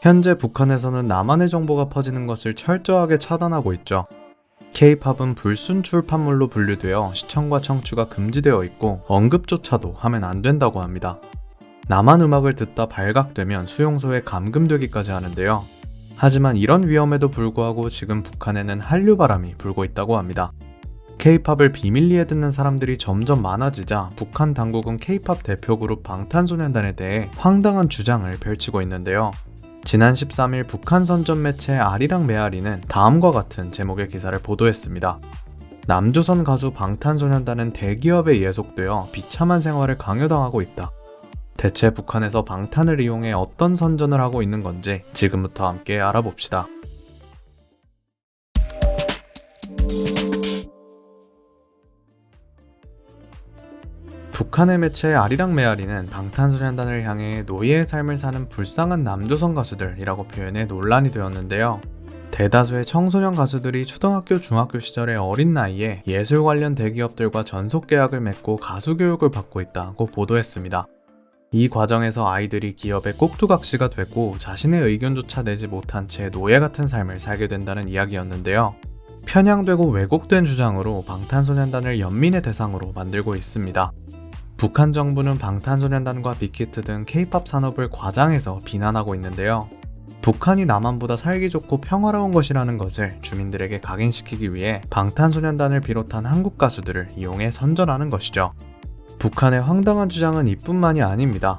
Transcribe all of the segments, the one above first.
현재 북한에서는 남한의 정보가 퍼지는 것을 철저하게 차단하고 있죠. K-팝은 불순출 판물로 분류되어 시청과 청취가 금지되어 있고 언급조차도 하면 안 된다고 합니다. 남한 음악을 듣다 발각되면 수용소에 감금되기까지 하는데요. 하지만 이런 위험에도 불구하고 지금 북한에는 한류 바람이 불고 있다고 합니다. K-팝을 비밀리에 듣는 사람들이 점점 많아지자 북한 당국은 K-팝 대표 그룹 방탄소년단에 대해 황당한 주장을 펼치고 있는데요. 지난 13일 북한 선전 매체 아리랑 메아리는 다음과 같은 제목의 기사를 보도했습니다. 남조선 가수 방탄소년단은 대기업에 예속되어 비참한 생활을 강요당하고 있다. 대체 북한에서 방탄을 이용해 어떤 선전을 하고 있는 건지 지금부터 함께 알아봅시다. 북한의 매체 아리랑 메아리는 방탄소년단을 향해 노예의 삶을 사는 불쌍한 남조선 가수들이라고 표현해 논란이 되었는데요. 대다수의 청소년 가수들이 초등학교, 중학교 시절의 어린 나이에 예술 관련 대기업들과 전속 계약을 맺고 가수 교육을 받고 있다고 보도했습니다. 이 과정에서 아이들이 기업의 꼭두각시가 되고 자신의 의견조차 내지 못한 채 노예 같은 삶을 살게 된다는 이야기였는데요. 편향되고 왜곡된 주장으로 방탄소년단을 연민의 대상으로 만들고 있습니다. 북한 정부는 방탄소년단과 빅히트 등 K-팝 산업을 과장해서 비난하고 있는데요. 북한이 남한보다 살기 좋고 평화로운 것이라는 것을 주민들에게 각인시키기 위해 방탄소년단을 비롯한 한국 가수들을 이용해 선전하는 것이죠. 북한의 황당한 주장은 이뿐만이 아닙니다.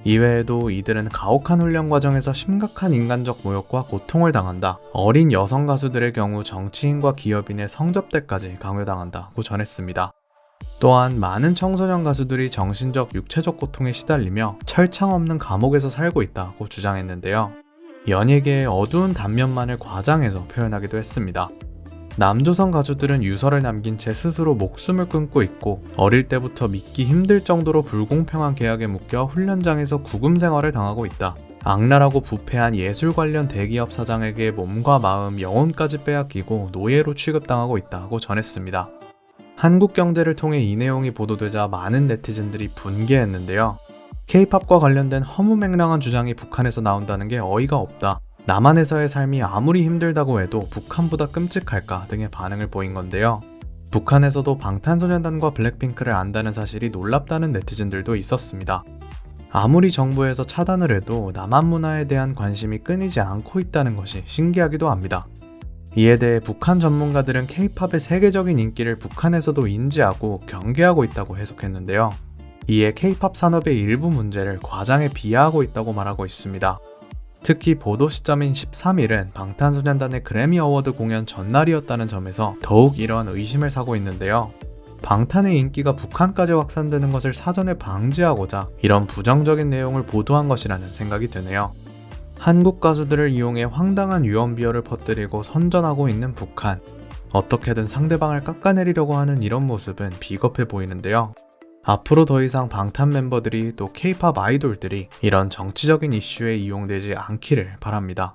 이외에도 이들은 가혹한 훈련 과정에서 심각한 인간적 모욕과 고통을 당한다. 어린 여성 가수들의 경우 정치인과 기업인의 성접대까지 강요당한다고 전했습니다. 또한 많은 청소년 가수들이 정신적, 육체적 고통에 시달리며 철창 없는 감옥에서 살고 있다고 주장했는데요. 연예계의 어두운 단면만을 과장해서 표현하기도 했습니다. 남조선 가수들은 유서를 남긴 채 스스로 목숨을 끊고 있고 어릴 때부터 믿기 힘들 정도로 불공평한 계약에 묶여 훈련장에서 구금 생활을 당하고 있다. 악랄하고 부패한 예술 관련 대기업 사장에게 몸과 마음, 영혼까지 빼앗기고 노예로 취급당하고 있다고 전했습니다. 한국경제를 통해 이 내용이 보도되자 많은 네티즌들이 분개했는데요. K-팝과 관련된 허무맹랑한 주장이 북한에서 나온다는 게 어이가 없다. 남한에서의 삶이 아무리 힘들다고 해도 북한보다 끔찍할까 등의 반응을 보인 건데요. 북한에서도 방탄소년단과 블랙핑크를 안다는 사실이 놀랍다는 네티즌들도 있었습니다. 아무리 정부에서 차단을 해도 남한 문화에 대한 관심이 끊이지 않고 있다는 것이 신기하기도 합니다. 이에 대해 북한 전문가들은 K-팝의 세계적인 인기를 북한에서도 인지하고 경계하고 있다고 해석했는데요. 이에 K-팝 산업의 일부 문제를 과장해 비하하고 있다고 말하고 있습니다. 특히 보도 시점인 13일은 방탄소년단의 그래미 어워드 공연 전날이었다는 점에서 더욱 이러한 의심을 사고 있는데요. 방탄의 인기가 북한까지 확산되는 것을 사전에 방지하고자 이런 부정적인 내용을 보도한 것이라는 생각이 드네요. 한국 가수들을 이용해 황당한 유언비어를 퍼뜨리고 선전하고 있는 북한. 어떻게든 상대방을 깎아내리려고 하는 이런 모습은 비겁해 보이는데요. 앞으로 더 이상 방탄 멤버들이 또 K-팝 아이돌들이 이런 정치적인 이슈에 이용되지 않기를 바랍니다.